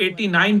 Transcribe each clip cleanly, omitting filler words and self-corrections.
89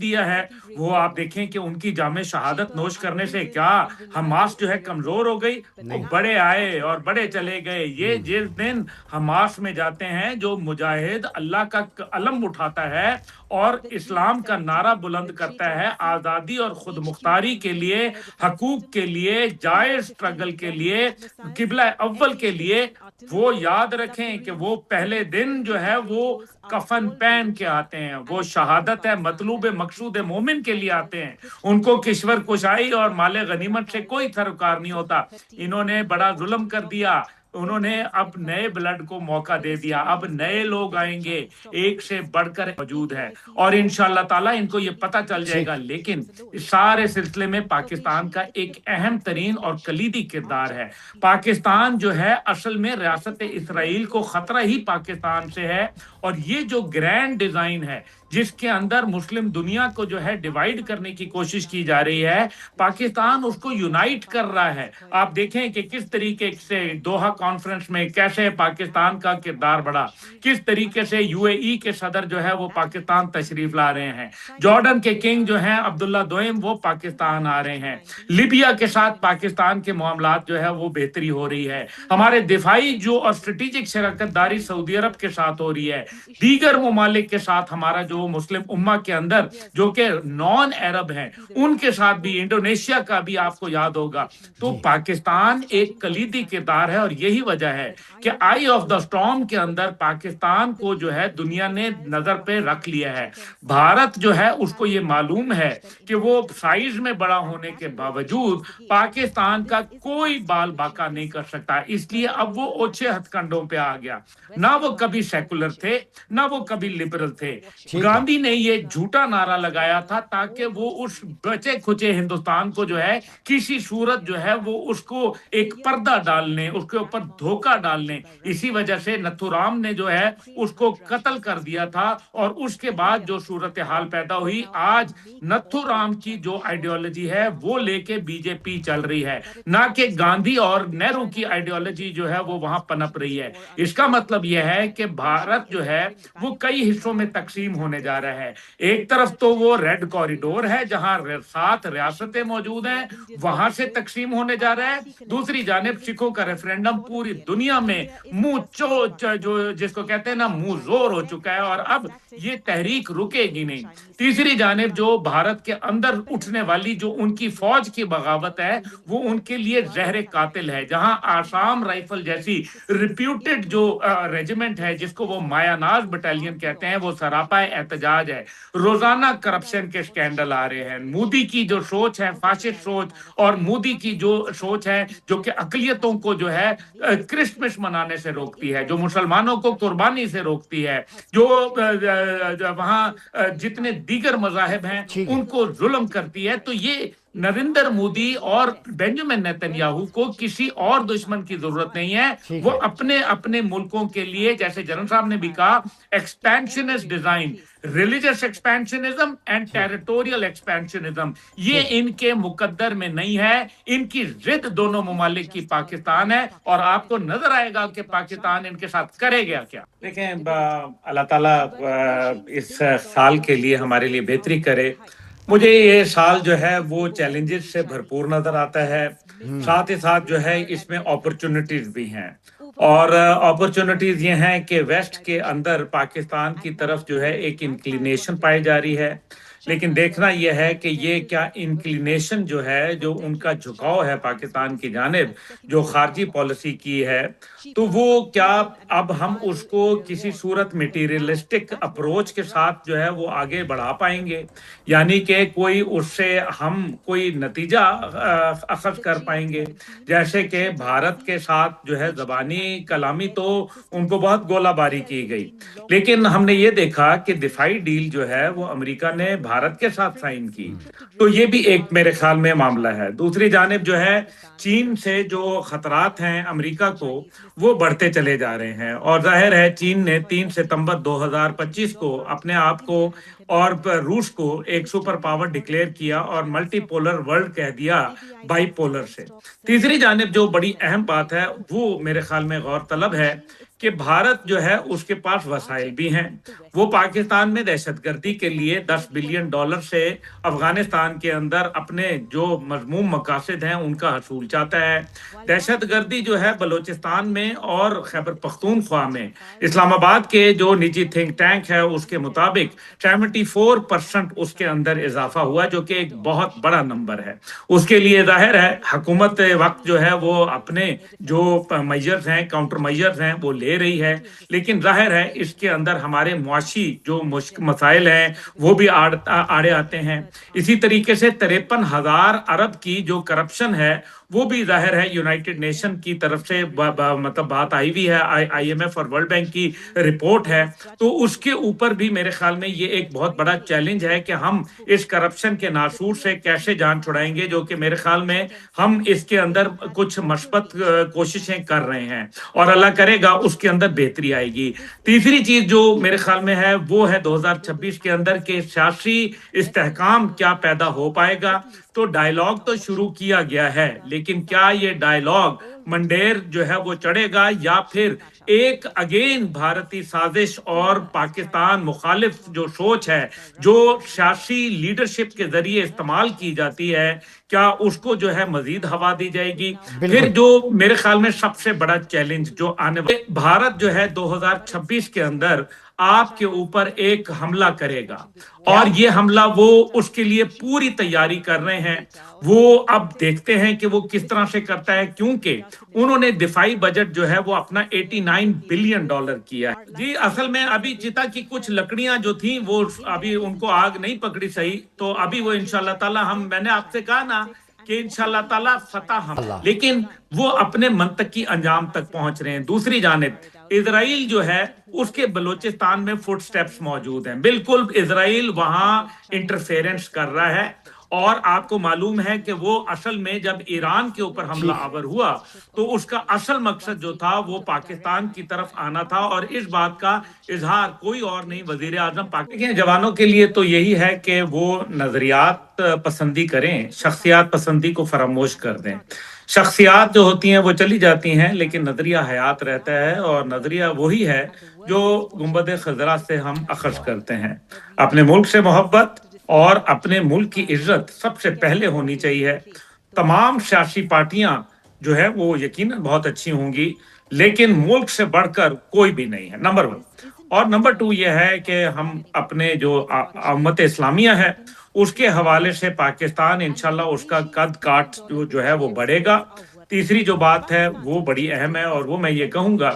دیا ہے وہ آپ دیکھیں کہ ان کی جامع شہادت نوش کرنے سے کیا حماس جو ہے کمزور ہو گئی؟ وہ بڑے آئے اور بڑے چلے گئے. یہ جس دن حماس میں جاتے ہیں جو مجاہد اللہ کا علم اٹھاتا ہے اور اسلام کا نعرہ بلند کرتا ہے آزادی اور خود مختاری کے لیے، حقوق کے لیے، جائز اسٹرگل کے لیے، قبلہ اول کے لیے، وہ یاد رکھیں کہ وہ پہلے دن جو ہے وہ کفن پہن کے آتے ہیں. وہ شہادت ہے مطلوب مقصود مومن کے لیے آتے ہیں. ان کو کشور کشائی اور مال غنیمت سے کوئی سروکار نہیں ہوتا. انہوں نے بڑا ظلم کر دیا. انہوں نے اب نئے بلڈ کو موقع دے دیا. اب نئے لوگ آئیں گے ایک سے بڑھ کر موجود ہے اور انشاءاللہ تعالی ان کو یہ پتہ چل جائے گا. لیکن اس سارے سلسلے میں پاکستان کا ایک اہم ترین اور کلیدی کردار ہے. پاکستان جو ہے اصل میں ریاست اسرائیل کو خطرہ ہی پاکستان سے ہے. اور یہ جو گرینڈ ڈیزائن ہے جس کے اندر مسلم دنیا کو جو ہے ڈیوائیڈ کرنے کی کوشش کی جا رہی ہے، پاکستان اس کو یونائٹ کر رہا ہے. آپ دیکھیں کہ کس طریقے سے دوحہ کانفرنس میں کیسے پاکستان کا کردار بڑھا، کس طریقے سے یو اے ای کے صدر جو ہے وہ پاکستان تشریف لا رہے ہیں، جارڈن کے کنگ جو ہیں عبداللہ دوئم وہ پاکستان آ رہے ہیں، لیبیا کے ساتھ پاکستان کے معاملات جو ہے وہ بہتری ہو رہی ہے، ہمارے دفاعی جو اور اسٹریٹجک شراکت داری سعودی عرب کے ساتھ ہو رہی ہے، دیگر ممالک کے ساتھ ہمارا جو مسلم امہ کے اندر جو کہ نان عرب ہیں ان کے ساتھ بھی، انڈونیشیا کا بھی آپ کو یاد ہوگا. تو پاکستان ایک کلیدی کردار ہے اور یہی وجہ ہے کہ آئی آف دا اسٹارم کے اندر پاکستان کو جو ہے دنیا نے نظر پہ رکھ لیا ہے. بھارت جو ہے اس کو یہ معلوم ہے کہ وہ سائز میں بڑا ہونے کے باوجود پاکستان کا کوئی بال باقا نہیں کر سکتا. اس لیے اب وہ اوچھے ہتھ کنڈوں پہ آ گیا. نہ وہ کبھی سیکولر تھے نہ وہ کبھی لبرل تھے. گاندھی نے یہ جھوٹا نعرہ لگایا تھا تاکہ وہ اس بچے کھچے ہندوستان کو جو ہے کسی صورت جو ہے وہ اس کو ایک پردہ ڈالنے، اس کے اوپر دھوکہ ڈالنے. اسی وجہ سے نتھو رام نے جو ہے اس کو قتل کر دیا تھا اور اس کے بعد جو صورتحال پیدا ہوئی، آج نتھو رام کی جو آئیڈیالوجی ہے وہ لے کے بی جے پی چل رہی ہے، نہ کہ گاندھی اور نہرو کی آئیڈیالوجی جو ہے وہ وہاں پنپ رہی ہے. اس کا مطلب یہ ہے کہ بھارت جو ہے وہ کئی حصوں میں تقسیم ہونے جا رہا ہے. ایک طرف تو وہ ریڈ کوریڈور ہے جہاں 7 ریاستیں موجود ہیں، وہاں سے تقسیم ہونے جا رہا ہے. دوسری جانب سکھوں کا ریفرینڈم پوری دنیا میں جو جس کو کہتے ہیں نا منہ زور ہو چکا ہے اور اب یہ تحریک رکے گی نہیں. تیسری جانب جو بھارت کے اندر اٹھنے والی جو ان کی فوج کی بغاوت ہے وہ ان کے لیے زہر قاتل ہے. جہاں آسام رائفل جیسی ریپیوٹڈ جو ریجیمنٹ ہے جس کو وہ مایاناز بٹالین کہتے ہیں وہ سراپا احتجاج ہے. روزانہ کرپشن کے سکینڈل آ رہے ہیں. مودی کی جو سوچ ہے فاشسٹ سوچ، اور مودی کی جو سوچ ہے جو کہ اقلیتوں کو جو ہے کرسمس منانے سے روکتی ہے، جو مسلمانوں کو قربانی سے روکتی ہے، جو وہاں جتنے دیگر مذاہب ہیں ان کو ظلم کرتی ہے. تو یہ نریندر مودی اور بینجامن نیتن کو کسی اور دشمن کی ضرورت نہیں ہے. وہ اپنے ملکوں کے لیے، جیسے جنرل صاحب نے بھی کہا، expansionist design, religious expansionism and territorial expansionism, یہ ان کے مقدر میں نہیں ہے. ان کی ضد دونوں ممالک کی پاکستان ہے اور آپ کو نظر آئے گا کہ پاکستان ان کے ساتھ کرے گا کیا. دیکھیں اللہ تعالیٰ اس سال کے لیے ہمارے لیے بہتری کرے. مجھے یہ سال جو ہے وہ چیلنجز سے بھرپور نظر آتا ہے، ساتھ ہی ساتھ جو ہے اس میں اپرچونٹیز بھی ہیں. اور اپرچونٹیز یہ ہیں کہ ویسٹ کے اندر پاکستان کی طرف جو ہے ایک انکلینیشن پائی جا رہی ہے، لیکن دیکھنا یہ ہے کہ یہ کیا انکلینیشن جو ہے، جو ان کا جھکاؤ ہے پاکستان کی جانب جو خارجی پالیسی کی ہے، تو وہ کیا اب ہم اس کو کسی صورت میٹیریلسٹک اپروچ کے ساتھ جو ہے وہ آگے بڑھا پائیں گے، یعنی کہ کوئی اس سے ہم کوئی نتیجہ اخذ کر پائیں گے. جیسے کہ بھارت کے ساتھ جو ہے زبانی کلامی تو ان کو بہت گولہ باری کی گئی، لیکن ہم نے یہ دیکھا کہ دفاعی ڈیل جو ہے وہ امریکہ نے بھارت کے ساتھ سائن کی، تو یہ بھی ایک میرے خیال میں معاملہ ہے. دوسری جانب جو ہے چین سے جو خطرات ہیں امریکہ کو وہ بڑھتے چلے جا رہے ہیں، اور ظاہر ہے چین نے 3 ستمبر 2025 کو اپنے آپ کو اور روس کو ایک سپر پاور ڈکلیئر کیا اور ملٹی پولر ورلڈ کہہ دیا بائی پولر سے۔ تیسری جانب جو بڑی اہم بات ہے وہ میرے خیال میں غور طلب ہے کہ بھارت جو ہے اس کے پاس وسائل بھی ہیں، وہ پاکستان میں دہشت گردی کے لیے $10 بلین سے افغانستان کے اندر اپنے جو مذموم مقاصد ہیں ان کا حصول چاہتا ہے۔ دہشت گردی جو ہے بلوچستان میں اور خیبر پختونخوا میں، اسلام آباد کے جو نجی تھنک ٹینک ہے اس کے مطابق 74% اس کے اندر اضافہ ہوا، جو کہ ایک بہت بڑا نمبر ہے۔ اس کے لیے ظاہر ہے حکومت وقت جو ہے وہ اپنے جو میجرز ہیں، کاؤنٹر میجرز ہیں وہ لے رہی ہے، لیکن ظاہر ہے اس کے اندر ہمارے معاشی جو مسائل ہیں وہ بھی آڑے آتے ہیں۔ اسی طریقے سے 53,000 ارب کی جو کرپشن ہے وہ بھی ظاہر ہے یونائٹڈ نیشن کی طرف سے مطلب بات آئی ہوئی ہے، آئی ایم ایف اور ورلڈ بینک کی رپورٹ ہے، تو اس کے اوپر بھی میرے خیال میں یہ ایک بہت بڑا چیلنج ہے کہ ہم اس کرپشن کے ناسور سے کیسے جان چھڑائیں گے، جو کہ میرے خیال میں ہم اس کے اندر کچھ مثبت کوششیں کر رہے ہیں اور اللہ کرے گا اس کے اندر بہتری آئے گی۔ تیسری چیز جو میرے خیال میں ہے وہ ہے 2026 کے اندر کہ سیاسی استحکام کیا پیدا ہو پائے گا۔ تو ڈائیلاگ تو شروع کیا گیا ہے، لیکن کیا یہ ڈائیلاگ منڈیر جو ہے وہ چڑھے گا یا پھر ایک اگین بھارتی سازش اور پاکستان مخالف جو سوچ ہے جو سیاسی لیڈرشپ کے ذریعے استعمال کی جاتی ہے، کیا اس کو جو ہے مزید ہوا دی جائے گی؟ پھر جو میرے خیال میں سب سے بڑا چیلنج جو آنے والے بھارت جو ہے 2026 کے اندر آپ کے اوپر ایک حملہ کرے گا، اور یہ حملہ وہ اس کے لیے پوری تیاری کر رہے ہیں۔ وہ اب دیکھتے ہیں کہ وہ کس طرح سے کرتا ہے، کیونکہ انہوں نے دفاعی بجٹ جو ہے وہ اپنا $89 بلین کیا ہے۔ جی اصل میں ابھی چتا کی کچھ لکڑیاں جو تھیں وہ ابھی ان کو آگ نہیں پکڑی صحیح، تو ابھی وہ انشاءاللہ تعالی میں نے آپ سے کہا نا کہ انشاءاللہ تعالی فتح ہم، لیکن وہ اپنے منطقی انجام تک پہنچ رہے ہیں۔ دوسری جانب اسرائیل جو ہے اس کے بلوچستان میں فٹ سٹیپس موجود ہیں، بالکل اسرائیل وہاں انٹرفیرنس کر رہا ہے، اور آپ کو معلوم ہے کہ وہ اصل میں جب ایران کے اوپر حملہ آور ہوا تو اس کا اصل مقصد جو تھا وہ پاکستان کی طرف آنا تھا، اور اس بات کا اظہار کوئی اور نہیں، وزیر اعظم پاکستان جوانوں کے لیے تو یہی ہے کہ وہ نظریات پسندی کریں، شخصیات پسندی کو فراموش کر دیں۔ شخصیات جو ہوتی ہیں وہ چلی جاتی ہیں لیکن نظریہ حیات رہتا ہے، اور نظریہ وہی ہے جو گنبد خضرا سے ہم اخذ کرتے ہیں۔ اپنے ملک سے محبت اور اپنے ملک کی عزت سب سے پہلے ہونی چاہیے۔ تمام سیاسی پارٹیاں جو ہے وہ یقیناً بہت اچھی ہوں گی، لیکن ملک سے بڑھ کر کوئی بھی نہیں ہے، نمبر 1۔ اور نمبر 2 یہ ہے کہ ہم اپنے جو امت اسلامیہ ہے اس کے حوالے سے پاکستان انشاءاللہ اس کا قد کاٹ جو ہے وہ بڑھے گا۔ تیسری جو بات ہے وہ بڑی اہم ہے، اور وہ میں یہ کہوں گا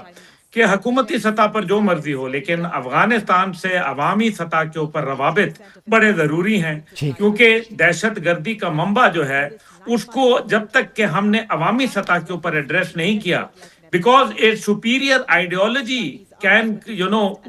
کہ حکومتی سطح پر جو مرضی ہو، لیکن افغانستان سے عوامی سطح کے اوپر روابط بڑے ضروری ہیں، کیونکہ دہشت گردی کا منبع جو ہے اس کو جب تک کہ ہم نے عوامی سطح کے اوپر ایڈریس نہیں کیا، because a superior ideology can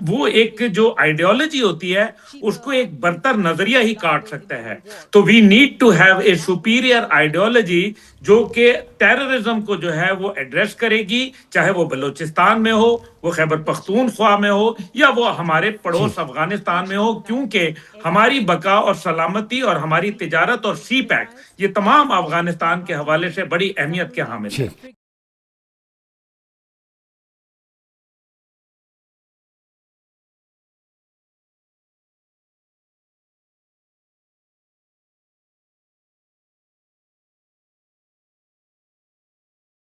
وہ ایک جو آئیڈیالوجی ہوتی ہے اس کو ایک برتر نظریہ ہی کاٹ سکتا ہے۔ تو we need to have a superior ideology جو کہ ٹیررزم کو جو ہے وہ ایڈریس کرے گی، چاہے وہ بلوچستان میں ہو، وہ خیبر پختونخوا میں ہو، یا وہ ہمارے پڑوس افغانستان میں ہو، کیونکہ ہماری بقا اور سلامتی اور ہماری تجارت اور سی پیک یہ تمام افغانستان کے حوالے سے بڑی اہمیت کے حامل ہیں۔